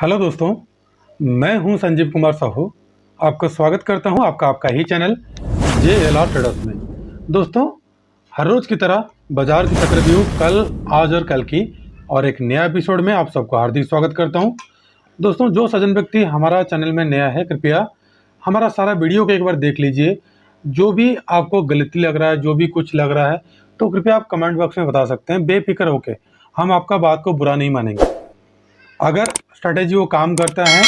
Hello दोस्तों, मैं हूं संजीव कुमार साहू। आपका स्वागत करता हूं आपका ही चैनल JLR ट्रेडर्स में। दोस्तों, हर रोज़ की तरह बाजार की चक्रव्यूह कल, आज और कल की और एक नया एपिसोड में आप सबको हार्दिक स्वागत करता हूं। दोस्तों, जो सज्जन व्यक्ति हमारा चैनल में नया है, कृपया हमारा सारा वीडियो को एक बार देख लीजिए। जो भी आपको गलती लग रहा है, जो भी कुछ लग रहा है, तो कृपया आप कमेंट बॉक्स में बता सकते हैं बेफिक्र होकर। हम आपका बात को बुरा नहीं मानेंगे। अगर स्ट्रैटेजी वो काम करता है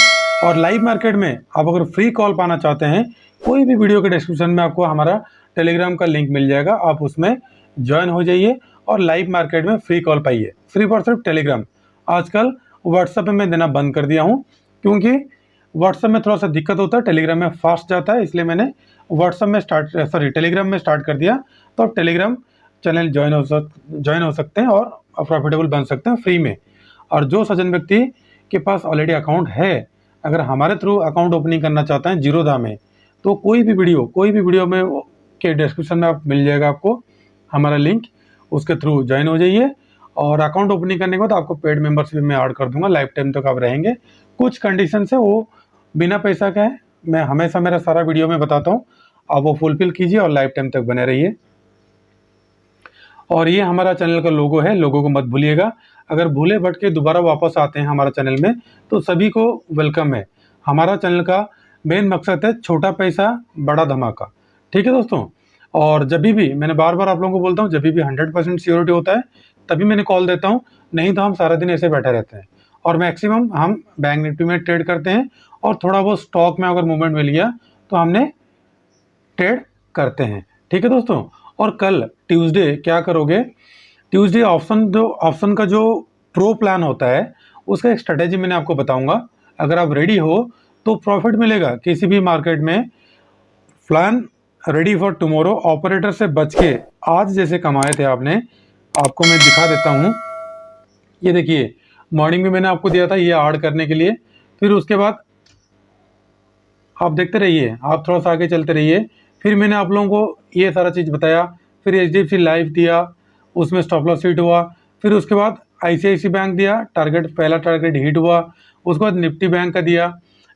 और लाइव मार्केट में आप अगर फ्री कॉल पाना चाहते हैं, कोई भी वीडियो के डिस्क्रिप्शन में आपको हमारा टेलीग्राम का लिंक मिल जाएगा। आप उसमें ज्वाइन हो जाइए और लाइव मार्केट में फ्री कॉल पाइए। सिर्फ और सिर्फ टेलीग्राम। आजकल व्हाट्सएप में मैं देना बंद कर दिया हूँ, क्योंकि व्हाट्सएप में थोड़ा सा दिक्कत होता है, टेलीग्राम में फास्ट जाता है, इसलिए मैंने टेलीग्राम में स्टार्ट कर दिया। तो आप टेलीग्राम चैनल ज्वाइन हो सकते हैं और प्रॉफिटेबल बन सकते हैं फ्री में। और जो सज्जन व्यक्ति के पास ऑलरेडी अकाउंट है, अगर हमारे थ्रू अकाउंट ओपनिंग करना चाहते हैं जीरोधा में, तो कोई भी वीडियो में के डिस्क्रिप्शन में आप मिल जाएगा आपको हमारा लिंक। उसके थ्रू ज्वाइन हो जाइए और अकाउंट ओपनिंग करने के बाद आपको पेड मेंबरशिप में ऐड कर दूंगा। लाइफ टाइम तक आप रहेंगे। कुछ कंडीशन है, वो बिना पैसा का है। मैं हमेशा मेरा सारा वीडियो में बताता हूँ, आप वो फुलफिल कीजिए और लाइफ टाइम तक बने रहिए। और ये हमारा चैनल का लोगो है, लोगो को मत भूलिएगा। अगर भूले भटके दोबारा वापस आते हैं हमारा चैनल में, तो सभी को वेलकम है। हमारा चैनल का मेन मकसद है छोटा पैसा बड़ा धमाका। ठीक है दोस्तों। और जब भी मैंने बार बार आप लोगों को बोलता हूँ, जब भी 100% सिक्योरिटी होता है तभी मैंने कॉल देता हूँ, नहीं तो हम सारा दिन ऐसे बैठे रहते हैं। और मैक्सिमम हम बैंक निफ्टी में ट्रेड करते हैं और थोड़ा बहुत स्टॉक में अगर मूवमेंट मिल गया तो हमने ट्रेड करते हैं। ठीक है दोस्तों। और कल ट्यूसडे क्या करोगे? ट्यूसडे ऑप्शन का जो प्रो प्लान होता है, उसका एक स्ट्रेटेजी मैंने आपको बताऊंगा। अगर आप रेडी हो तो प्रॉफिट मिलेगा किसी भी मार्केट में। Plan ready for tomorrow. Operator से बच के आज जैसे कमाए थे आपने, आपको मैं दिखा देता हूं। ये देखिए, मॉर्निंग में मैंने आपको दिया था ये ऐड करने के लिए। फिर उसके बाद आप देखते रहिए, आप थोड़ा सा आगे चलते रहिए। फिर मैंने आप लोगों को ये सारा चीज़ बताया। फिर HDFC लाइफ दिया, उसमें स्टॉप लॉस हिट हुआ। फिर उसके बाद ICICI बैंक दिया, पहला टारगेट हिट हुआ। उसके बाद निफ्टी बैंक का दिया।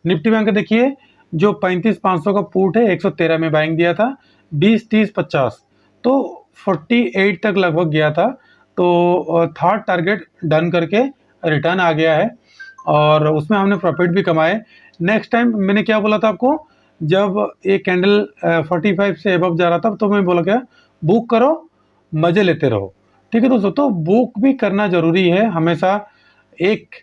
निफ्टी बैंक का देखिए, जो 35,500 का पुट है, 113 में बाइंग दिया था, 20, 30, 50, तो 48 तक लगभग गया था। तो थर्ड टारगेट डन करके रिटर्न आ गया है और उसमें हमने प्रॉफिट भी कमाए। नेक्स्ट टाइम मैंने क्या बोला था आपको, जब एक कैंडल 45 से एबव जा रहा था, तो मैं बोला क्या, बुक करो, मजे लेते रहो। ठीक है दोस्तों। तो बुक भी करना जरूरी है, हमेशा एक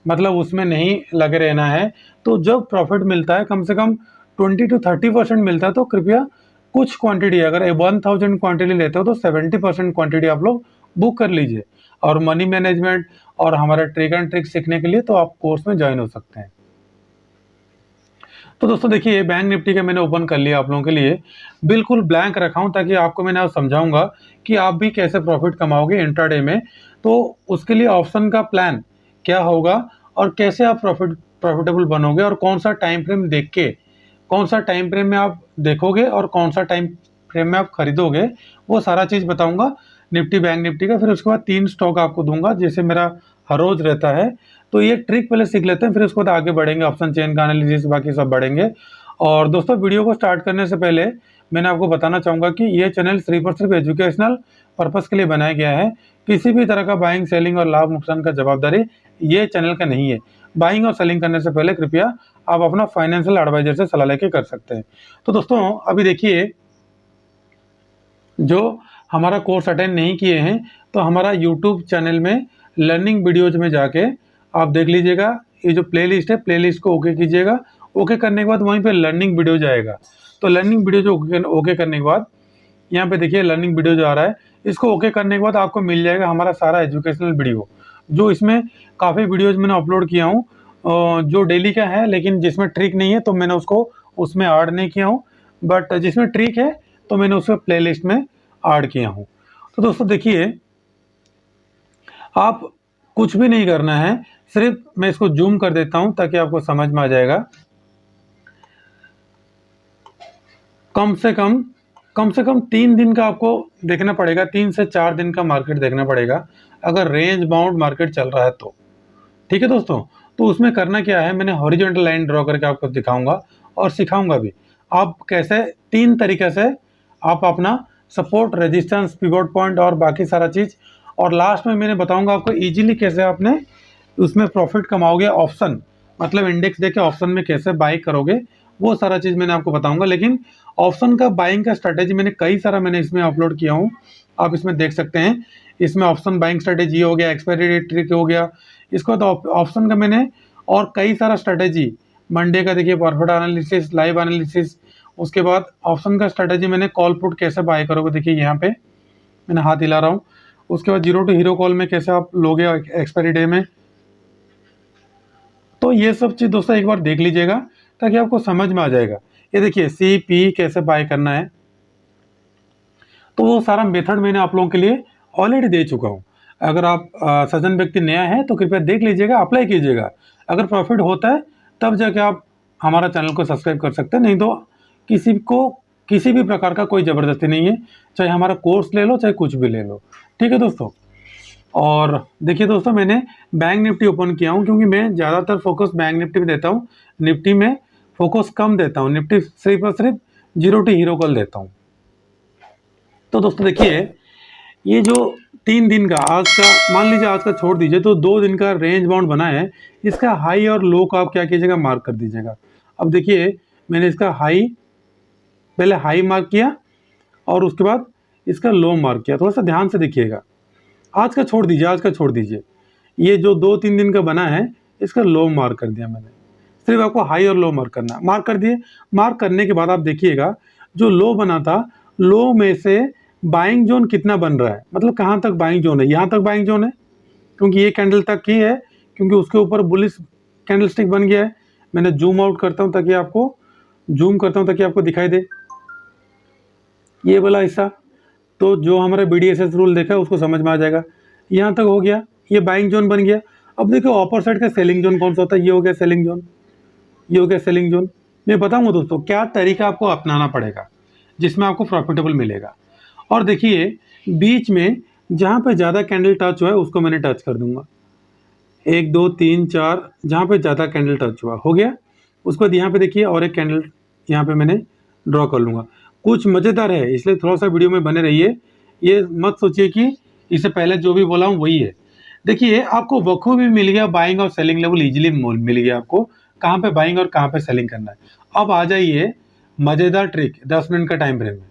मतलब उसमें नहीं लगे रहना है। तो जब प्रॉफिट मिलता है, कम से कम 20 to 30% मिलता है, तो कृपया कुछ क्वांटिटी, अगर 1000 क्वांटिटी लेते हो तो 70% क्वांटिटी आप लोग बुक कर लीजिए। और मनी मैनेजमेंट और हमारा ट्रिक एंड ट्रिक सीखने के लिए तो आप कोर्स में ज्वाइन हो सकते हैं। तो दोस्तों देखिए, बैंक निफ्टी का मैंने ओपन कर लिया आप लोगों के लिए। बिल्कुल ब्लैंक रखा हूं, ताकि आपको मैंने आज समझाऊंगा कि आप भी कैसे प्रॉफिट कमाओगे इंट्राडे में। तो उसके लिए ऑप्शन का प्लान क्या होगा और कैसे आप प्रॉफिटेबल बनोगे, और कौन सा टाइम फ्रेम देख के, कौन सा टाइम फ्रेम में आप देखोगे और कौन सा टाइम फ्रेम में आप खरीदोगे, वो सारा चीज़ बताऊंगा निफ्टी बैंक निफ्टी का। फिर उसके बाद 3 स्टॉक आपको दूंगा, जैसे मेरा हर रोज रहता है। तो ये ट्रिक पहले सीख लेते हैं, फिर उसके बाद आगे बढ़ेंगे, ऑप्शन चेन का एनालिसिस बाकी सब बढ़ेंगे। और दोस्तों, वीडियो को स्टार्ट करने से पहले मैंने आपको बताना चाहूँगा कि ये चैनल सिर्फ और सिर्फ एजुकेशनल पर्पस के लिए बनाया गया है। किसी भी तरह का बाइंग, सेलिंग और लाभ नुकसान का जवाबदारी ये चैनल का नहीं है। बाइंग और सेलिंग करने से पहले कृपया आप अपना फाइनेंशियल एडवाइजर से सलाह लेके कर सकते हैं। तो दोस्तों, अभी देखिए, जो हमारा कोर्स अटेंड नहीं किए हैं, तो हमारा यूट्यूब चैनल में लर्निंग वीडियोज में जाके आप देख लीजिएगा। ये जो प्लेलिस्ट है, प्लेलिस्ट को ओके कीजिएगा। ओके करने के बाद वहीं पे लर्निंग वीडियो जाएगा। तो लर्निंग वीडियो जो ओके करने के बाद यहाँ पे देखिए लर्निंग वीडियो जो आ रहा है, इसको ओके करने के बाद आपको मिल जाएगा हमारा सारा एजुकेशनल वीडियो। जो इसमें काफ़ी वीडियोज मैंने अपलोड किया हूँ, जो डेली का है, लेकिन जिसमें ट्रिक नहीं है तो मैंने उसको उसमें ऐड नहीं किया हूँ। बट जिसमें ट्रिक है तो मैंने उसको प्लेलिस्ट में ऐड किया हूँ। तो दोस्तों देखिए, आप कुछ भी नहीं करना है, सिर्फ मैं इसको जूम कर देता हूं ताकि आपको समझ में आ जाएगा। कम से कम 3 दिन का आपको देखना पड़ेगा, 3 से 4 दिन का मार्केट देखना पड़ेगा, अगर रेंज बाउंड मार्केट चल रहा है तो। ठीक है दोस्तों। तो उसमें करना क्या है, मैंने हॉरिजॉन्टल लाइन ड्रॉ करके आपको दिखाऊंगा और सिखाऊंगा भी आप कैसे 3 तरीके से आप अपना सपोर्ट, रेजिस्टेंस, पिवट पॉइंट और बाकी सारा चीज़, और लास्ट में मैंने बताऊंगा आपको इजीली कैसे आपने उसमें प्रॉफिट कमाओगे। ऑप्शन मतलब इंडेक्स देके ऑप्शन में कैसे बाई करोगे, वो सारा चीज़ मैंने आपको बताऊंगा। लेकिन ऑप्शन का बाइंग का स्ट्रैटेजी मैंने कई सारा इसमें अपलोड किया हूँ, आप इसमें देख सकते हैं। इसमें ऑप्शन बाइंग स्ट्रैटेजी हो गया, एक्सपायरी डेट ट्रिक हो गया, इसको तो ऑप्शन का मैंने और कई सारा स्ट्रैटेजी, मंडे का देखिए प्रॉफिट एनालिसिस, लाइव एनालिसिस, उसके बाद ऑप्शन का स्ट्रैटेजी मैंने कॉल पुट कैसे बाय करोगे, देखिए यहाँ पे मैंने हाथ हिला रहा हूँ। उसके बाद जीरो टू हीरो कॉल में कैसे आप लोगे एक्सपायरी डे में। तो ये सब चीज़ दोस्तों एक बार देख लीजिएगा ताकि आपको समझ में आ जाएगा। ये देखिए CP कैसे बाय करना है, तो वो सारा मेथड मैंने आप लोगों के लिए ऑलरेडी दे चुका हूँ। अगर आप सज्जन व्यक्ति नया है तो कृपया देख लीजिएगा, अप्लाई कीजिएगा। अगर प्रॉफिट होता है तब जाके आप हमारा चैनल को सब्सक्राइब कर सकते हैं, नहीं तो किसी को किसी भी प्रकार का कोई ज़बरदस्ती नहीं है, चाहे हमारा कोर्स ले लो चाहे कुछ भी ले लो, ठीक है दोस्तों। और देखिए दोस्तों, मैंने बैंक निफ्टी ओपन किया हूँ क्योंकि मैं ज़्यादातर फोकस बैंक निफ्टी में देता हूँ, निफ्टी में फोकस कम देता हूँ। निफ्टी सिर्फ और सिर्फ जीरो टू हीरो कॉल देता हूँ। तो दोस्तों देखिए, ये जो 3 दिन का आज का, मान लीजिए आज का छोड़ दीजिए, तो 2 दिन का रेंज बाउंड बना है, इसका हाई और लो का आप क्या कीजिएगा, मार्क कर दीजिएगा। अब देखिए मैंने इसका हाई, पहले हाई मार्क किया और उसके बाद इसका लो मार्क किया। थोड़ा सा ध्यान से देखिएगा, आज का छोड़ दीजिए, आज का छोड़ दीजिए, ये जो 2-3 दिन का बना है इसका लो मार्क कर दिया मैंने। सिर्फ आपको हाई और लो मार्क करना, मार्क कर दिए। मार्क करने के बाद आप देखिएगा जो लो बना था, लो में से बाइंग जोन कितना बन रहा है, मतलब कहाँ तक बाइंग जोन है, यहाँ तक बाइंग जोन है क्योंकि ये कैंडल तक ही है, क्योंकि उसके ऊपर बुलिश कैंडल स्टिक बन गया है। मैंने जूम आउट करता हूँ ताकि आपको, जूम करता हूँ ताकि आपको दिखाई दे ये वाला हिस्सा। तो जो हमारा BDSS रूल देखा है उसको समझ में आ जाएगा। यहाँ तक हो गया, ये बाइंग जोन बन गया। अब देखो अपर साइड का सेलिंग जोन कौन सा होता है, ये हो गया सेलिंग जोन, ये हो गया सेलिंग जोन। मैं बताऊँगा दोस्तों क्या तरीका आपको अपनाना पड़ेगा जिसमें आपको प्रॉफिटेबल मिलेगा। और देखिए बीच में जहाँ पे ज़्यादा कैंडल टच हुआ है उसको मैंने टच कर दूंगा, 1 2 3 4, जहाँ पे ज़्यादा कैंडल टच हुआ हो गया। उसके बाद यहाँ पे देखिए और एक कैंडल यहाँ पे मैंने ड्रॉ कर लूँगा। कुछ मज़ेदार है इसलिए थोड़ा सा वीडियो में बने रहिए, ये मत सोचिए कि इससे पहले जो भी बोला हूँ वही है। देखिए आपको बखूबी मिल गया, बाइंग और सेलिंग लेवल ईजिली मिल गया आपको, कहाँ पे बाइंग और कहाँ पे सेलिंग करना है। अब आ जाइए मज़ेदार ट्रिक 10 मिनट का टाइम फ्रेम में।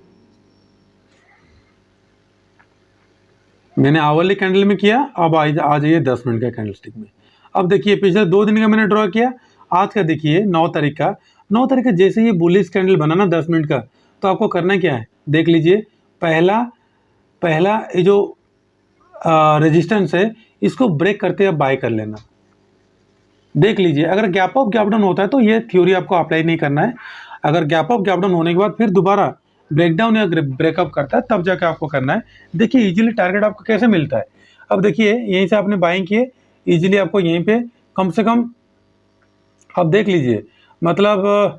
मैंने आवरली कैंडल में किया, अब आ जाइए 10 मिनट का कैंडल स्टिक में। अब देखिए पिछले 2 दिन का मैंने ड्रॉ किया, आज का देखिए 9 तारीख का। 9 तारीख का जैसे ये बुलिश कैंडल बना ना 10 मिनट का, तो आपको करना क्या है देख लीजिए। पहला ये जो रेजिस्टेंस है इसको ब्रेक करते हुए बाय कर लेना। देख लीजिए अगर गैप अप गैप डाउन होता है तो ये थ्योरी आपको अप्लाई नहीं करना है। अगर गैप अप गैप डाउन होने के बाद फिर दोबारा ब्रेकडाउन या ब्रेकअप करता है तब जाके आपको करना है। देखिए इजीली टारगेट आपको कैसे मिलता है। अब देखिए यहीं से आपने बाइंग किए, इजीली आपको यहीं पे कम से कम आप देख लीजिए, मतलब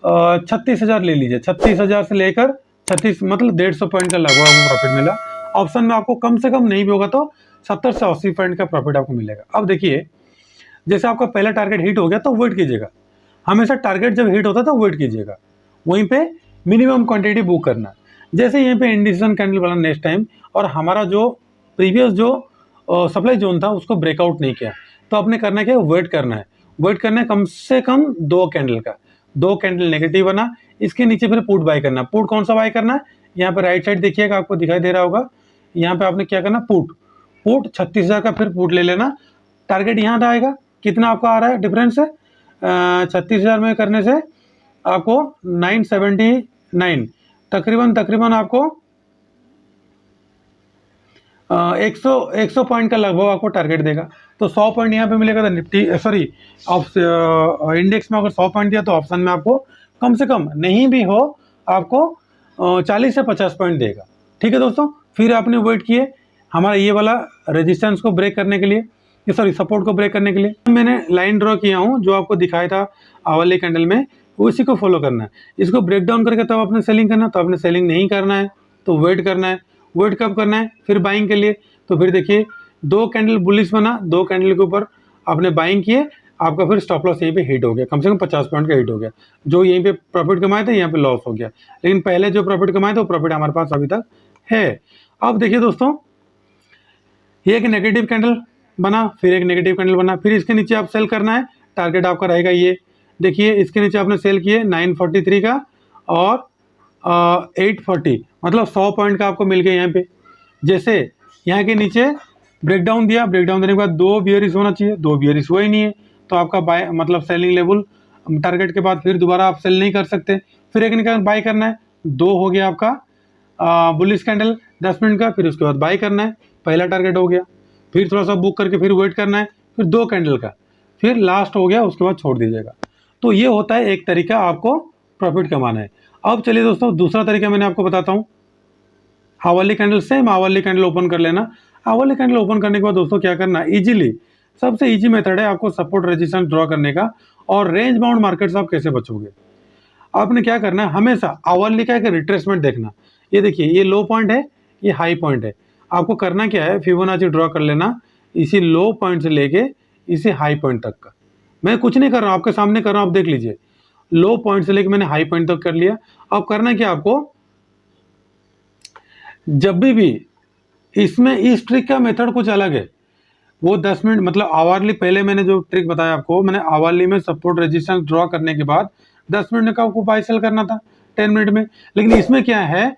36,000 ले लीजिए, 36,000 से लेकर 36 मतलब 150 पॉइंट का लगभग आपको प्रॉफिट मिला। ऑप्शन में आपको कम से कम नहीं भी होगा तो 70 से 80 पॉइंट का प्रॉफिट आपको मिलेगा। अब देखिए जैसे आपका पहला टारगेट हिट हो गया तो वेट कीजिएगा, हमेशा टारगेट जब हिट होता है तो वेट कीजिएगा, वहीं पे मिनिमम क्वांटिटी बुक करना। जैसे यहीं पे इंडिसीजन कैंडल वाला नेक्स्ट टाइम और हमारा जो प्रीवियस जो सप्लाई जोन था उसको ब्रेकआउट नहीं किया, तो आपने करना क्या है, वेट करना है। वेट करना है कम से कम 2 कैंडल का, 2 कैंडल नेगेटिव बना, इसके नीचे फिर पुट बाय करना। पुट कौन सा बाय करना है, यहाँ पे राइट साइड देखिएगा आपको दिखाई दे रहा होगा, यहाँ पे आपने क्या करना, पुट 36,000 का फिर पुट ले लेना। टारगेट यहाँ आएगा, कितना आपका आ रहा है डिफरेंस है, 36,000 में करने से आपको 979 तकरीबन आपको 100 पॉइंट का लगभग आपको टारगेट देगा। तो 100 पॉइंट यहाँ पे मिलेगा तो निफ्टी सॉरी इंडेक्स में अगर 100 पॉइंट दिया तो ऑप्शन में आपको कम से कम नहीं भी हो आपको 40 से 50 पॉइंट देगा। ठीक है दोस्तों, फिर आपने वेट किए हमारा ये वाला रेजिस्टेंस को ब्रेक करने के लिए, सॉरी सपोर्ट को ब्रेक करने के लिए मैंने लाइन ड्रॉ किया हूँ जो आपको दिखाया था आवले कैंडल में, उसी को फॉलो करना है। इसको ब्रेक डाउन करके तब आपने सेलिंग करना, तो आपने सेलिंग नहीं करना है तो वेट करना है। वेट कब करना है, फिर बाइंग के लिए। तो फिर देखिए 2 कैंडल बुलिश बना, 2 कैंडल के ऊपर आपने बाइंग किए, आपका फिर स्टॉप लॉस यहीं पे हिट हो गया, कम से कम 50 पॉइंट का हिट हो गया। जो यहीं पे प्रॉफिट कमाए थे यहाँ पे लॉस हो गया, लेकिन पहले जो प्रॉफिट कमाए थे वो प्रॉफिट हमारे पास अभी तक है। अब देखिए दोस्तों, ये एक नेगेटिव कैंडल बना, फिर एक नेगेटिव कैंडल बना, फिर इसके नीचे आप सेल करना है। टारगेट आपका रहेगा ये, देखिए इसके नीचे आपने सेल किए 943 का और 840, मतलब 100 पॉइंट का आपको मिल गया यहाँ पे। जैसे यहाँ के नीचे ब्रेकडाउन दिया, ब्रेकडाउन देने के बाद 2 बियरिश होना चाहिए, 2 बियरिश हुआ ही नहीं है, तो आपका बाय मतलब सेलिंग लेवल टारगेट के बाद फिर दोबारा आप सेल नहीं कर सकते। फिर एक निकाल बाय करना है, 2 हो गया आपका बुलिश कैंडल 10 मिनट का, फिर उसके बाद बाय करना है, पहला टारगेट हो गया। फिर थोड़ा सा बुक करके फिर वेट करना है, फिर 2 कैंडल का, फिर लास्ट हो गया, उसके बाद छोड़ दीजिएगा। तो ये होता है एक तरीका आपको प्रॉफिट कमाना है। अब चलिए दोस्तों, दूसरा तरीका मैंने आपको बताता हूँ। Hourly candle, same hourly candle open कर लेना। आवरली कैंडल ओपन करने के बाद दोस्तों क्या करना, इजीली सबसे इजी मेथड है आपको सपोर्ट रेजिस्टेंस ड्रॉ करने का। और रेंज बाउंड मार्केट से आप कैसे बचोगे, आपने क्या करना है, हमेशा आवरली का एक रिट्रेसमेंट देखना। ये देखिए, ये लो पॉइंट है, ये हाई पॉइंट है। आपको करना क्या है, फिबोनाची ड्रॉ कर लेना इसी लो पॉइंट से लेके इसी हाई पॉइंट तक का। मैं कुछ नहीं कर रहा हूँ, आपके सामने कर रहा हूँ, आप देख लीजिए। लो पॉइंट से लेके मैंने हाई पॉइंट तक कर लिया। अब करना क्या आपको, जब भी इसमें इस ट्रिक का मेथड कुछ अलग है। वो 10 मिनट मतलब आवरली, पहले मैंने जो ट्रिक बताया आपको, मैंने आवरली में सपोर्ट रेजिस्टेंस ड्रॉ करने के बाद 10 मिनट का आपको बाय सेल करना था 10 मिनट में। लेकिन इसमें क्या है,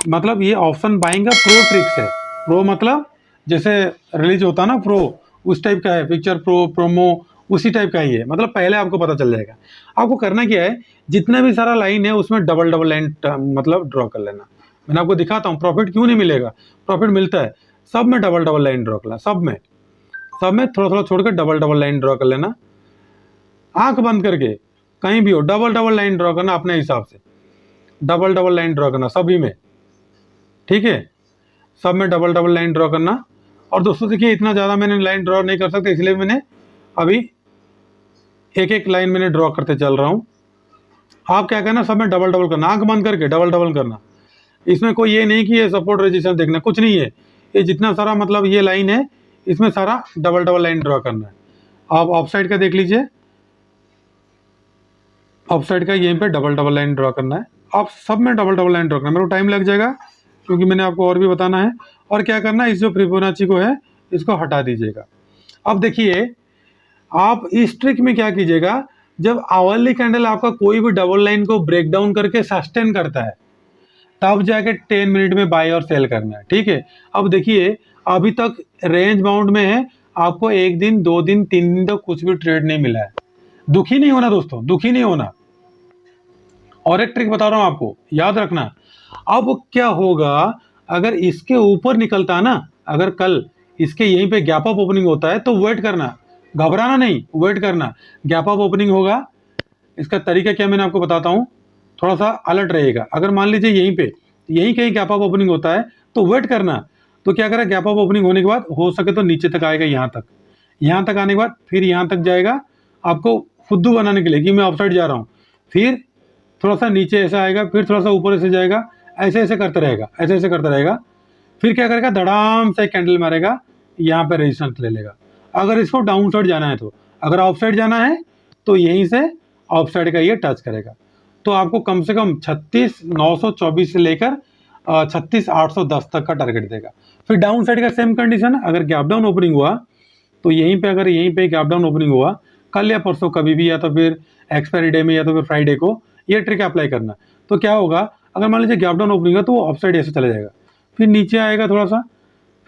मतलब ये ऑप्शन बाइंग का प्रो ट्रिक्स है। प्रो मतलब जैसे रिलीज होता ना प्रो, उस टाइप का है, पिक्चर प्रो, प्रोमो, उसी टाइप का ही है। मतलब पहले आपको पता चल जाएगा। आपको करना क्या है, जितना भी सारा लाइन है उसमें डबल डबल लाइन मतलब ड्रॉ कर लेना। मैंने आपको दिखाता हूँ प्रॉफिट क्यों नहीं मिलेगा, प्रॉफिट मिलता है। सब में डबल डबल लाइन ड्रॉ कर लेना, सब में थोड़ा थोड़ा छोड़कर डबल डबल लाइन ड्रॉ कर लेना। आंख बंद करके कहीं भी हो डबल डबल लाइन ड्रॉ करना, अपने हिसाब से डबल डबल लाइन ड्रॉ करना सभी में, ठीक है। सब में डबल डबल लाइन ड्रॉ करना। और दोस्तों देखिए, इतना ज़्यादा मैंने लाइन ड्रॉ नहीं कर सकता, इसलिए मैंने अभी एक एक लाइन मैंने ड्रॉ करते चल रहा हूँ। आप क्या करना, सब में डबल डबल करना, आंख बंद करके डबल डबल करना। इसमें कोई ये नहीं कि ये सपोर्ट रेजिस्टेंस देखना, कुछ नहीं है। ये जितना सारा मतलब ये लाइन है, इसमें सारा डबल डबल लाइन ड्रॉ करना है। आप ऑफ साइड का देख लीजिए, ऑफ साइड का यहीं पे डबल डबल लाइन ड्रॉ करना है। आप सब में डबल डबल लाइन ड्रॉ करना है। मेरे को टाइम लग जाएगा क्योंकि मैंने आपको और भी बताना है। और क्या करना है, इस जो फिबोनाची को है इसको हटा दीजिएगा। अब देखिए, आप इस ट्रिक में क्या कीजिएगा, जब आवरली कैंडल आपका कोई भी डबल लाइन को ब्रेक डाउन करके सस्टेन करता है, तब जाके 10 मिनट में बाय और सेल करना है, ठीक है। अब देखिए, अभी तक रेंज बाउंड में है, आपको 1 दिन 2 दिन 3 दिन तक कुछ भी ट्रेड नहीं मिला है। दुखी नहीं होना दोस्तों, दुखी नहीं होना। और एक ट्रिक बता रहा हूं आपको, याद रखना। अब क्या होगा, अगर इसके ऊपर निकलता है ना, अगर कल इसके यहीं पे गैप अप ओपनिंग होता है तो वेट करना, घबराना नहीं, वेट करना। गैप अप ओपनिंग होगा, इसका तरीका क्या मैंने आपको बताता हूँ, थोड़ा सा अलर्ट रहेगा। अगर मान लीजिए यहीं कहीं गैप अप ओपनिंग होता है तो वेट करना। तो क्या करें, गैप अप ओपनिंग होने के बाद हो सके तो नीचे तक आएगा, यहाँ तक आने के बाद फिर यहाँ तक जाएगा, आपको फुद्दू बनाने के लिए कि मैं ऑफसाइड जा रहा हूँ। फिर थोड़ा सा नीचे ऐसा आएगा, फिर थोड़ा सा ऊपर ऐसे जाएगा, ऐसे ऐसे करते रहेगा, ऐसे ऐसे करता रहेगा। फिर क्या करेगा, धड़ाम से कैंडल मारेगा, यहाँ पे रेजिस्टेंस ले लेगा। अगर इसको डाउन साइड जाना है तो, अगर ऑफ साइड जाना है तो यहीं से ऑफ साइड का ये टच करेगा। तो आपको कम से कम 36,924 से लेकर 36,810 तक का टारगेट देगा। फिर डाउन साइड का सेम कंडीशन, अगर गैप डाउन ओपनिंग हुआ तो यहीं पे, अगर यहीं पे गैप डाउन ओपनिंग हुआ कल या परसों कभी भी, या तो फिर एक्सपायरी डे में या तो फिर फ्राइडे को, ये ट्रिक अप्लाई करना। तो क्या होगा, अगर मान लीजिए गैप डाउन ओपनिंग है तो वो ऑफ साइड ऐसे चला जाएगा, फिर नीचे आएगा थोड़ा सा,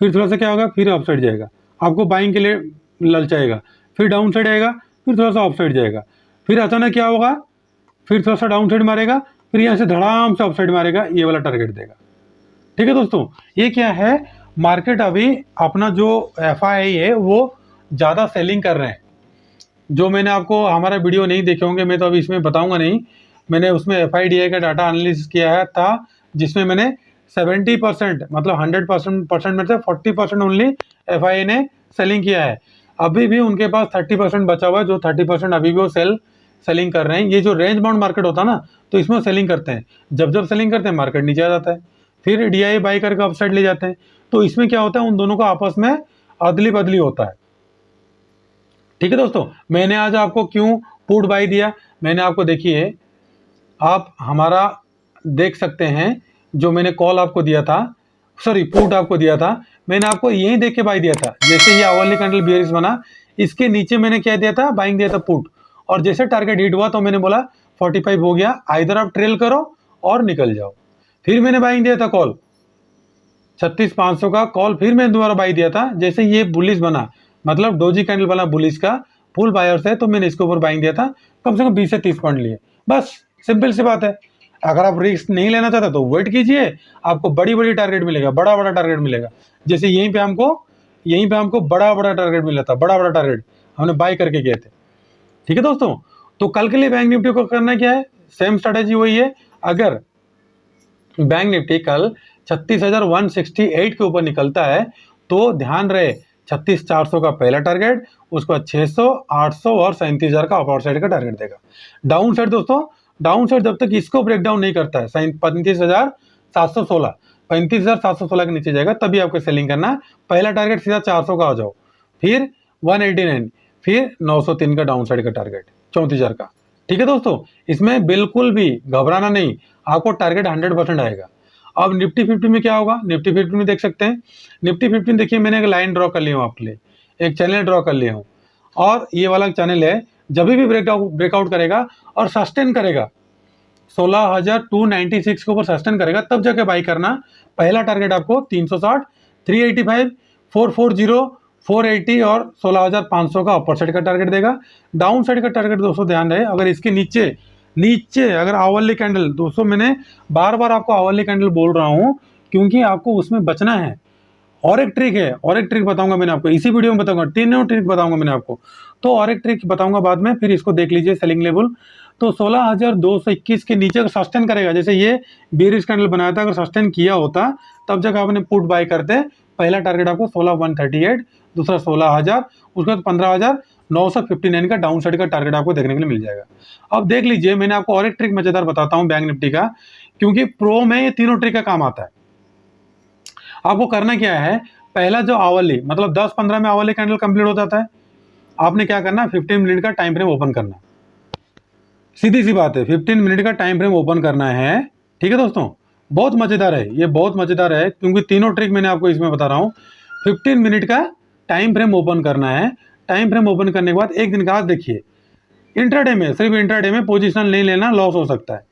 फिर थोड़ा सा क्या होगा, फिर ऑफ साइड जाएगा, आपको बाइंग के लिए ललचाएगा, फिर डाउन साइड आएगा, फिर थोड़ा सा ऑफ साइड जाएगा, फिर अचानक क्या होगा, फिर थोड़ा सा डाउन साइड मारेगा, फिर यहाँ से धड़ाम से ऑफ साइड मारेगा, ये वाला टारगेट देगा। ठीक है दोस्तों, ये क्या है, मार्केट अभी अपना जो FII है वो ज़्यादा सेलिंग कर रहे हैं। जो मैंने आपको हमारा वीडियो नहीं देखे होंगे, मैं तो अभी इसमें बताऊंगा नहीं। मैंने उसमें FIDI का डाटा एनालिसिस किया है था, जिसमें मैंने 70% मतलब 100% में से 40% ओनली FII ने सेलिंग किया है। अभी भी उनके पास 30% बचा हुआ है, जो 30% अभी भी वो सेलिंग कर रहे हैं। ये जो रेंज बाउंड मार्केट होता है ना, तो इसमें सेलिंग करते हैं। जब सेलिंग करते हैं मार्केट नीचे आ जाता है, फिर DI बाई करके अपसाइड ले जाते हैं। तो इसमें क्या होता है, उन दोनों का आपस में अदली बदली होता है। ठीक है दोस्तों, मैंने आज आपको क्यों पुट बाई दिया, मैंने आपको देखिए आप हमारा देख सकते हैं, जो मैंने कॉल आपको दिया था, सॉरी पुट आपको दिया था, मैंने आपको यही देख के बाई दिया था। जैसे ये आवरली कैंडल बियरिश बना, इसके नीचे मैंने क्या दिया था, बाइंग दिया था पुट, और जैसे टारगेट हिट हुआ तो मैंने बोला 45 हो गया, आइदर आप ट्रेल करो और निकल जाओ। फिर मैंने बाइंग दिया था कॉल 36,500 का कॉल, फिर मैंने दोबारा बाई दिया था। जैसे ये बुलिश बना, मतलब डोजी कैंडल बना बुलिश का, फुल बायर्स है, तो मैंने इसके ऊपर बाइंग दिया था, कम से कम 20 से 30 पॉइंट लिए। बस सिंपल सी बात है। अगर आप रिस्क नहीं लेना चाहते तो वेट कीजिए, आपको बड़ी बड़ी टारगेट मिलेगा, बड़ा बड़ा टारगेट मिलेगा। जैसे यहीं पे हमको बड़ा बड़ा टारगेट मिला था, बड़ा बड़ा टारगेट हमने बाई करके गए थे। ठीक है दोस्तों, तो कल के लिए बैंक निफ्टी को करना क्या है, सेम स्ट्रेटेजी वही है। अगर बैंक निफ्टी कल 36,168 के ऊपर निकलता है तो ध्यान रहे 36,400 का पहला टारगेट, उसके बाद 600, 800 और 37,000 का अपर साइड का टारगेट देगा। डाउन साइड दोस्तों, डाउन साइड जब तक इसको ब्रेक डाउन नहीं करता है 35,716 के नीचे जाएगा, तभी आपको सेलिंग करना है। पहला टारगेट सीधा 400 का आ जाओ, फिर 189, फिर 903 का डाउन साइड का टारगेट 34,000 का। ठीक है दोस्तों, इसमें बिल्कुल भी घबराना नहीं, आपको टारगेट 100% आएगा। अब निफ्टी 50 में क्या होगा, निफ्टी 50 में देख सकते हैं, निफ्टी 50 देखिए मैंने एक लाइन ड्रॉ कर ली हूँ आपके लिए, एक चैनल ड्रॉ कर लिया हूँ, और ये वाला चैनल है, जब भी ब्रेकआउट करेगा और सस्टेन करेगा 16,296 के ऊपर सस्टेन करेगा, तब जाके बाई करना। पहला टारगेट आपको 360, 385, 440, 480 और 16,500 का अपर साइड का टारगेट देगा। डाउन साइड का टारगेट दोस्तों ध्यान रहे, अगर इसके नीचे अगर आवरली कैंडल, दोस्तों मैंने बार बार आपको आवरली कैंडल बोल रहा हूं क्योंकि आपको उसमें बचना है। और एक ट्रिक है, और एक ट्रिक बताऊंगा मैंने आपको, इसी वीडियो में बताऊंगा, तीनों ट्रिक बताऊंगा मैंने आपको, तो और एक ट्रिक बताऊंगा बाद में, फिर इसको देख लीजिए। सेलिंग लेवल तो 16,221 के नीचे अगर सस्टेन करेगा, जैसे ये बेरिश कैंडल बनाया था, अगर सस्टेन किया होता तब जगह आपने पुट बाय करते। पहला टारगेट आपको 16,138, दूसरा 16,000, उसके बाद 15,959 का डाउन साइड का टारगेट आपको देखने के लिए मिल जाएगा। अब देख लीजिए, मैंने आपको और एक ट्रिक मजेदार बताता हूं बैंक निफ्टी का, क्योंकि प्रो में ये तीनों ट्रिक का काम आता है। आपको करना क्या है, पहला जो आवरली, मतलब 10-15 में आवरली कैंडल कंप्लीट हो जाता है, आपने क्या करना है, 15 मिनट का टाइम फ्रेम ओपन करना। सीधी सी बात है, 15 मिनट का टाइम फ्रेम ओपन करना है। ठीक है दोस्तों, बहुत मजेदार है, ये बहुत मजेदार है, क्योंकि तीनों ट्रिक मैंने आपको इसमें बता रहा हूँ। 15 मिनट का टाइम फ्रेम ओपन करना है। टाइम फ्रेम ओपन करने के बाद एक दिन का देखिए, इंट्राडे में, सिर्फ इंट्राडे में पोजीशन नहीं लेना, लॉस हो सकता है।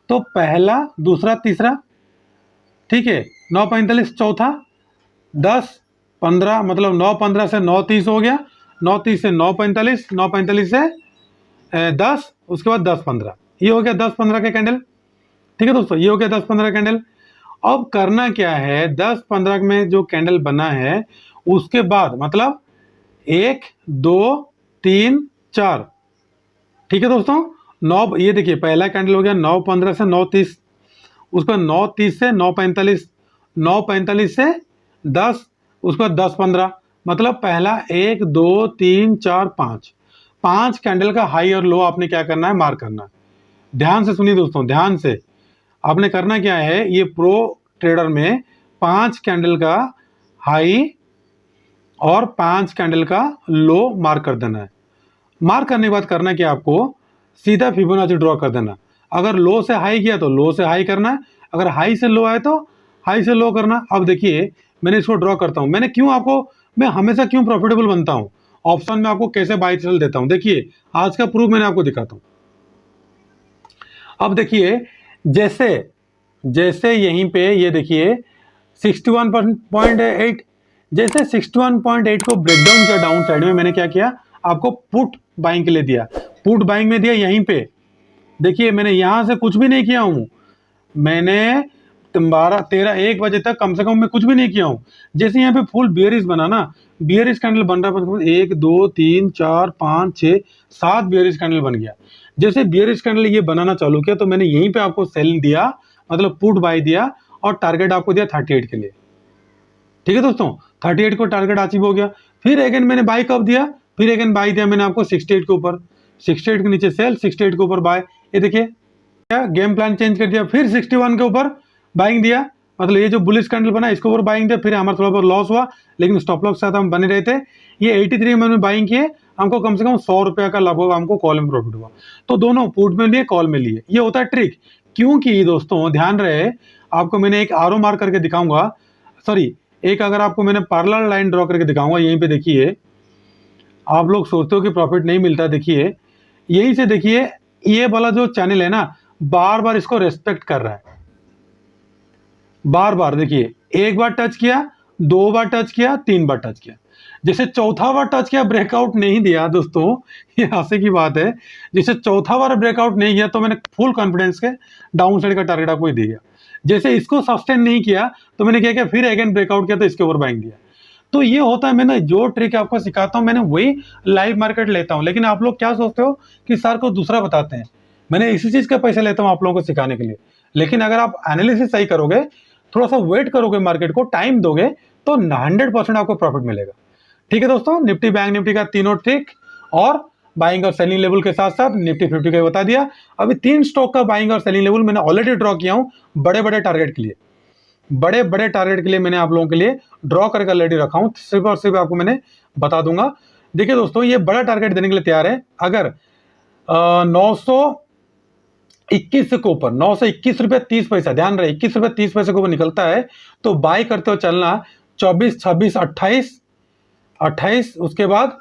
तो पहला, दूसरा, तीसरा, ठीक है, 9:45 चौथा, 10-15, मतलब 9:15 से 9:30 हो गया, 9:30 से 9:45, 9:45 से 10, उसके बाद 10-15, ये हो गया 10-15 का कैंडल। ठीक है दोस्तों, ये हो गया 10-15 कैंडल। अब करना क्या है, 10-15 में जो कैंडल बना है उसके बाद, मतलब 1, 2, 3, 4, ठीक है दोस्तों, 9, ये देखिए पहला कैंडल हो गया 9:15 से 9:30, उसका 9:30 से 9:45, 9:45 से 10, उसका 10-15, मतलब पहला 1, 2, 3, 4, 5 कैंडल का हाई और लो आपने क्या करना है, मार्क करना है। ध्यान से सुनिए दोस्तों, ध्यान से, आपने करना क्या है, ये प्रो ट्रेडर में 5 कैंडल का हाई और 5 कैंडल का लो मार्क कर देना है। मार्क करने के बाद करना क्या, आपको सीधा फिबोनाची ड्रॉ कर देना। अगर लो से हाई किया तो लो से हाई करना है, अगर हाई से लो आए तो हाई से लो करना। अब देखिए मैंने इसको ड्रॉ करता हूं, मैं हमेशा क्यों प्रॉफिटेबल बनता हूं, ऑप्शन में आपको कैसे बाई सेल देता हूं, देखिए आज का प्रूफ मैंने आपको दिखाता हूं। अब देखिए, जैसे यहीं पे ये देखिए 61.8, जैसे 61.8 को ब्रेकडाउन किया डाउन साइड में, मैंने क्या किया, आपको पुट बाइंग के लिए दिया, पुट बाइंग में दिया यहीं पे। देखिए मैंने यहां से कुछ भी नहीं किया हूं, मैंने 12, 13, 1 बजे तक कम से कम मैं कुछ भी नहीं किया हूं। जैसे यहाँ पे फुल बियरिश बना ना, बियरिश कैंडल बन रहा है, 1, 2, 3, 4, 5, 6, 7 बियरिश कैंडल बन गया। जैसे बियरिश कैंडल ये बनाना चालू किया तो मैंने यहीं पे आपको सेल दिया, मतलब पुट बाय दिया, और टारगेट आपको दिया 38 के लिए। ठीक है दोस्तों, 38 को टारगेट अचीव हो गया। फिर अगेन मैंने बाई कब दिया, फिर अगेन बाई दिया मैंने आपको 68 के ऊपर, 68 के नीचे सेल, 68 के ऊपर बाय। ये देखिए क्या गेम प्लान चेंज कर दिया, फिर 61 के ऊपर बाइंग दिया, मतलब ये जो बुलिश कैंडल बना इसके ऊपर बाइंग दिया। फिर हमारा थोड़ा बहुत लॉस हुआ, लेकिन स्टॉप लॉस के साथ हम बने रहे थे। ये 83 में हमने बाइंग किए, हमको कम से कम 100 रुपये का लगभग हमको कॉल में प्रॉफिट हुआ। तो दोनों पुट में लिए कॉल में लिए, ये होता है ट्रिक। क्योंकि दोस्तों ध्यान रहे, आपको मैंने एक आरो मार्क करके दिखाऊंगा, सॉरी एक अगर आपको मैंने पैरेलल लाइन ड्रॉ करके दिखाऊंगा, यहीं पे देखिए, आप लोग सोचते हो कि प्रॉफिट नहीं मिलता, देखिए यहीं से देखिए, ये वाला जो चैनल है ना, बार बार इसको रेस्पेक्ट कर रहा है, बार बार देखिए, एक बार टच किया, 2 बार टच किया, 3 बार टच किया, जैसे चौथा बार टच किया ब्रेकआउट नहीं दिया दोस्तों, ये हंसी की बात है, जैसे चौथा बार ब्रेकआउट नहीं किया तो मैंने फुल कॉन्फिडेंस के डाउन साइड का टारगेट आपको ही दिया। जैसे इसको सस्टेन नहीं किया तो मैंने क्या किया, फिर अगेन ब्रेकआउट किया तो इसके ऊपर बाइंग दिया। तो ये होता है, मैंने जो ट्रिक आपको सिखाता हूं मैंने वही लाइव मार्केट लेता हूं। लेकिन आप लोग क्या सोचते हो कि सर को दूसरा बताते हैं, मैंने इसी चीज का पैसा लेता हूं आप लोगों को सिखाने के लिए। लेकिन अगर आप एनालिसिस सही करोगे, थोड़ा सा वेट करोगे, मार्केट को टाइम दोगे, तो 100% आपको प्रॉफिट मिलेगा। ठीक है दोस्तों, निफ्टी बैंक निफ्टी का तीनों ट्रिक और बाइंग और सेलिंग लेवल के साथ साथ निफ्टी 50 का बता दिया। अभी 3 स्टॉक का बाइंग और सेलिंग लेवल मैंने ऑलरेडी ड्रॉ किया हूं, बड़े बड़े टारगेट के लिए, बड़े बड़े टारगेट के लिए मैंने आप लोगों के लिए ड्रॉ करके ऑलरेडी रखा हूं, सिर्फ और सिर्फ आपको मैंने बता दूंगा। देखिए दोस्तों, ये बड़ा टारगेट देने के लिए तैयार है। अगर 921 के ऊपर, 921 रुपये 30 पैसा, ध्यान रहे 21 रुपये 30 पैसे के ऊपर निकलता है तो बाई करते हो चलना। 24, 26, 28, उसके बाद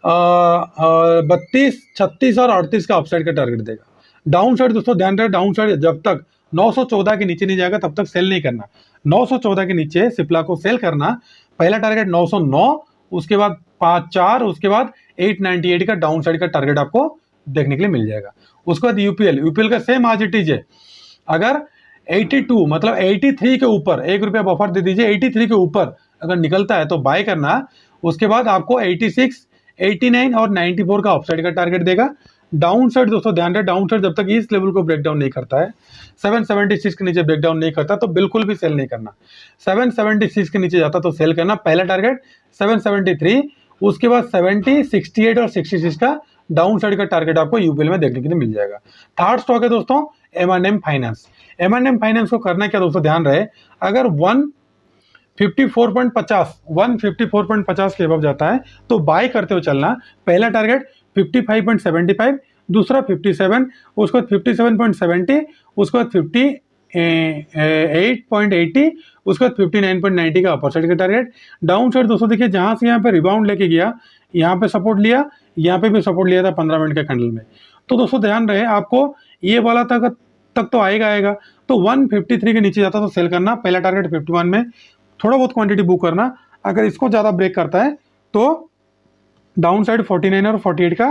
32, 36 और 38 का अपसाइड का टारगेट देगा। डाउन साइड दोस्तों ध्यान रहे, डाउन साइड जब तक 914 के नीचे नहीं जाएगा तब तक सेल नहीं करना। 914 के नीचे सिप्ला को सेल करना। पहला टारगेट 909, उसके बाद 54, उसके बाद 898 का डाउन साइड का टारगेट आपको देखने के लिए मिल जाएगा। उसके बाद यूपीएल का सेम आज इट इज है। अगर 82 मतलब 83 के ऊपर, 1 रुपया बफर दे दीजिए, 83 के ऊपर अगर निकलता है तो बाय करना। उसके बाद आपको 86, 89 और 94 का अपसाइड का टारगेट देगा। डाउन साइड दोस्तों ध्यान रहे, डाउन साइड जब तक इस लेवल को ब्रेक डाउन नहीं करता है, 776 के नीचे ब्रेक डाउन नहीं करता तो बिल्कुल भी सेल नहीं करना। 776 के नीचे जाता तो सेल करना। पहला टारगेट 773, उसके बाद 70, 68 और 66 का डाउन साइड का टारगेट आपको यूपीएल में देखने के लिए मिल जाएगा। थर्ड स्टॉक है दोस्तों M&M फाइनेंस। M&M फाइनेंस को करना क्या दोस्तों, ध्यान रहे, अगर 154.50 के अबव जाता है तो बाय करते हो चलना। पहला टारगेट 55.75, दूसरा 57, उसके बाद 57.70, उसके बाद 58.80, उसके बाद 59.90 का अपर साइड का टारगेट। डाउन साइड दोस्तों देखिए, जहां से यहाँ पे रिबाउंड लेके गया, यहाँ पे सपोर्ट लिया, यहाँ पे भी सपोर्ट लिया था 15 मिनट के कैंडल में। तो दोस्तों ध्यान रहे, आपको ये वाला तक तो आएगा। तो 153 के नीचे जाता तो सेल करना। पहला टारगेट 51 में थोड़ा बहुत क्वांटिटी बुक करना। अगर इसको ज़्यादा ब्रेक करता है तो डाउन साइड 49 और 48 का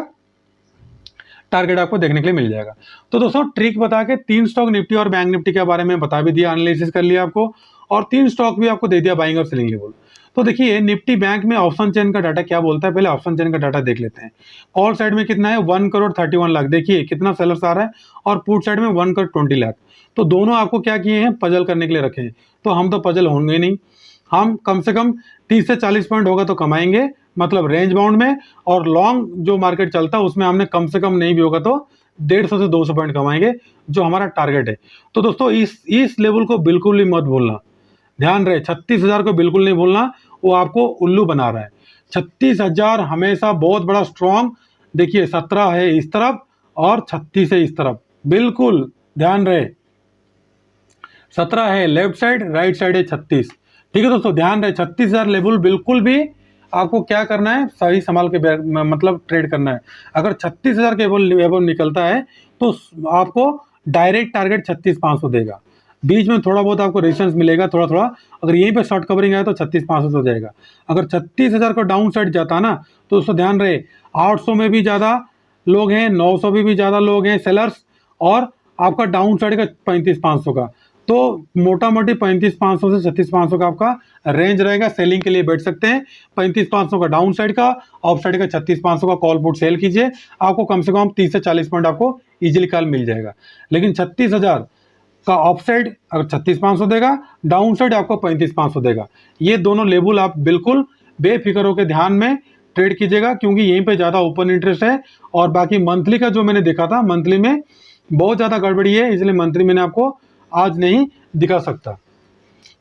टारगेट आपको देखने के लिए मिल जाएगा। तो दोस्तों ट्रिक बता के 3 स्टॉक निफ्टी और बैंक निफ्टी के बारे में बता भी दिया, एनालिसिस कर लिया आपको, और 3 स्टॉक भी आपको दे दिया बाइंग और सेलिंग लेवल। तो देखिए निफ्टी बैंक में ऑप्शन चेन का डाटा क्या बोलता है, पहले ऑप्शन चेन का डाटा देख लेते हैं। कॉल साइड में कितना है, 1,31 लाख, देखिए कितना सेलर्स आ रहा है, और पुट साइड में 1,20 लाख। तो दोनों आपको क्या किए हैं, पजल करने के लिए रखे हैं। तो हम तो पजल होंगे नहीं, हम कम से कम 30 से 40 पॉइंट होगा तो कमाएंगे, मतलब रेंज बाउंड में। और लॉन्ग जो मार्केट चलता है उसमें हमने कम से कम नहीं भी होगा तो 150 से 200 पॉइंट कमाएंगे, जो हमारा टारगेट है। तो दोस्तों इस लेवल को बिल्कुल भी मत भूलना, ध्यान रहे 36,000 को बिल्कुल नहीं भूलना, वो आपको उल्लू बना रहा है। 36,000 हमेशा बहुत बड़ा स्ट्रॉन्ग, देखिए 17 है इस तरफ और 36 है इस तरफ, बिल्कुल ध्यान रहे, 17 है लेफ्ट साइड, राइट साइड है 36। ठीक है दोस्तों, ध्यान रहे 36,000 लेवल बिल्कुल भी आपको क्या करना है, सही संभाल के मतलब ट्रेड करना है। अगर 36,000 के एबव निकलता है तो आपको डायरेक्ट टारगेट 36,500 देगा। बीच में थोड़ा बहुत आपको रेजिस्टेंस मिलेगा, थोड़ा थोड़ा, अगर यहीं पे शॉर्ट कवरिंग आया तो 36,500 हो जाएगा। अगर 36,000 का डाउन साइड जाता ना तो दोस्तों ध्यान रहे 800 में भी ज़्यादा लोग हैं, 900 में भी ज़्यादा लोग हैं सेलर्स, और आपका डाउन साइड का 35,500 का। तो मोटा मोटी 35,500 से 36,500 का आपका रेंज रहेगा, सेलिंग के लिए बैठ सकते हैं। 35,500 का डाउन साइड का, ऑफ साइड का 36,500 का कॉल पुट सेल कीजिए, आपको कम से कम 30 से 40 पॉइंट आपको इजीली कॉल मिल जाएगा। लेकिन 36,000 का ऑफ साइड अगर 36,500 देगा, डाउन साइड आपको 35,500 देगा। ये दोनों लेवल आप बिल्कुल बेफिक्र होकर ध्यान में ट्रेड कीजिएगा, क्योंकि यहीं पे ज़्यादा ओपन इंटरेस्ट है। और बाकी मंथली का जो मैंने देखा था, मंथली में बहुत ज़्यादा गड़बड़ी है, इसलिए मंथली मैंने आपको आज नहीं दिखा सकता,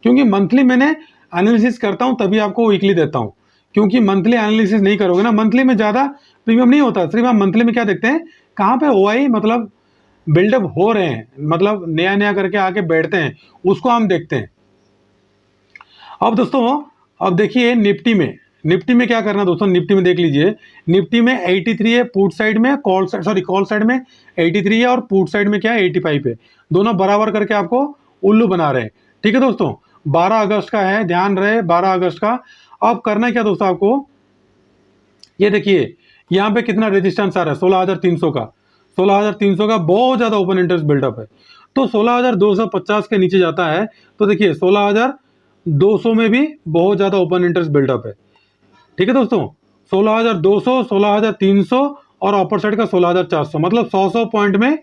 क्योंकि मंथली मैंने एनालिसिस करता हूं तभी आपको वीकली देता हूं। क्योंकि मंथली एनालिसिस नहीं करोगे ना, मंथली में ज़्यादा प्रीमियम नहीं होता, सिर्फ हम मंथली में क्या देखते हैं, कहाँ पे ओआई मतलब बिल्डअप हो रहे हैं, मतलब नया नया करके आके बैठते हैं, उसको हम देखते हैं। अब दोस्तों अब देखिए निफ्टी में क्या करना दोस्तों, निफ्टी में देख लीजिए, निफ्टी में 83 है पुट साइड में, कॉल साइड में 83 है और पुट साइड में क्या है 85 है, दोनों बराबर करके आपको उल्लू बना रहे हैं। ठीक है दोस्तों, 12 अगस्त का है, ध्यान रहे 12 अगस्त का। अब करना क्या दोस्तों आपको, ये देखिए यहाँ पे कितना रेजिस्टेंस आ रहा है, 16,300 का, 16,300 का बहुत ज्यादा ओपन इंटरेस्ट बिल्डअप है। तो 16,250 के नीचे जाता है तो देखिए 16,200 में भी बहुत ज्यादा ओपन इंटरेस्ट बिल्डअप है। ठीक है दोस्तों, 16,200, 16,300 और अपर साइड का 16,400, मतलब 100 पॉइंट में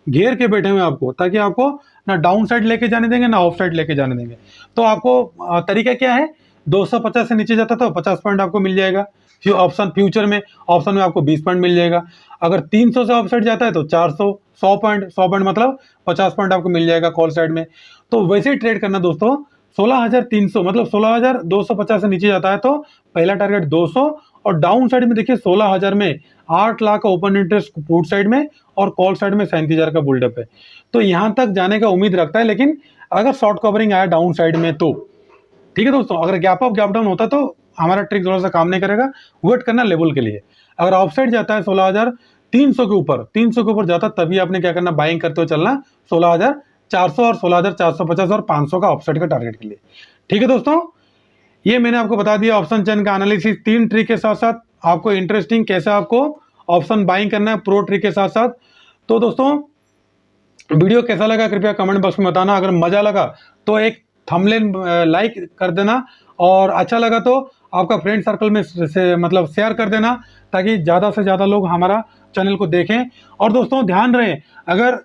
घेर के बैठे हुए आपको, ताकि आपको ना डाउन साइड लेके जाने देंगे ना ऑफ साइड लेके जाने देंगे। तो आपको तरीका क्या है, 250 से नीचे जाता तो 50 पॉइंट आपको मिल जाएगा ऑप्शन फ्यूचर में, ऑप्शन में आपको 20 पॉइंट मिल जाएगा। अगर 300 से ऑफ साइड जाता है तो 400, 100 पॉइंट मतलब 50 पॉइंट आपको मिल जाएगा कॉल साइड में। तो वैसे ही ट्रेड करना दोस्तों, 16,300 मतलब 16,250 से नीचे जाता है तो पहला टारगेट 200, और डाउन साइड में देखिए 16,000 में 8 लाख का ओपन इंटरेस्ट पुट साइड में और कॉल साइड में 37,000 का बुल्डअप है। तो यहां तक जाने का उम्मीद रखता है, लेकिन अगर शॉर्ट कवरिंग आया डाउन साइड में तो ठीक है दोस्तों। अगर गैप अप गैप डाउन होता तो हमारा ट्रिक थोड़ा सा काम नहीं करेगा, वेट करना लेवल के लिए। अगर ऑफ साइड जाता है 16,300 के ऊपर, 300 के ऊपर जाता तभी आपने क्या करना, बाइंग करते हुए चलना 16,400 और 16,450 और 500 का ऑफ साइड का टारगेट के लिए। ठीक है दोस्तों, ये मैंने आपको बता दिया ऑप्शन चेन का एनालिसिस 3 ट्रिक के साथ साथ, आपको इंटरेस्टिंग कैसे आपको ऑप्शन बाइंग करना है प्रो ट्रिक के साथ साथ। तो दोस्तों वीडियो कैसा लगा कृपया कमेंट बॉक्स में बताना। अगर मजा लगा तो एक थंबनेल लाइक कर देना, और अच्छा लगा तो आपका फ्रेंड सर्कल में मतलब शेयर कर देना, ताकि ज़्यादा से ज़्यादा लोग हमारा चैनल को देखें। और दोस्तों ध्यान रहे, अगर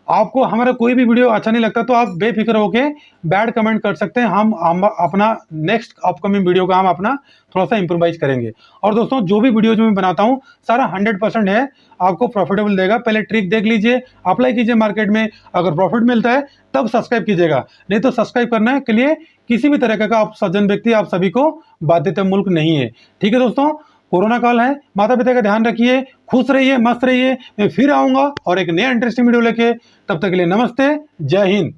आपको हमारा कोई भी वीडियो अच्छा नहीं लगता तो आप बेफिक्र होके बैड कमेंट कर सकते हैं, हम अपना नेक्स्ट अपकमिंग वीडियो का हम अपना थोड़ा सा इंप्रोवाइज करेंगे। और दोस्तों जो भी वीडियो जो मैं बनाता हूँ सारा 100% है, आपको प्रॉफिटेबल देगा। पहले ट्रिक देख लीजिए, अप्लाई कीजिए मार्केट में, अगर प्रॉफिट मिलता है तब सब्सक्राइब कीजिएगा, नहीं तो सब्सक्राइब करने के लिए किसी भी तरह का आप सज्जन व्यक्ति आप सभी को बाध्यतामूलक नहीं है। ठीक है दोस्तों, कोरोना काल है, माता पिता का ध्यान रखिए, खुश रहिए, मस्त रहिए। मैं फिर आऊंगा और एक नया इंटरेस्टिंग वीडियो लेके, तब तक के लिए नमस्ते, जय हिंद।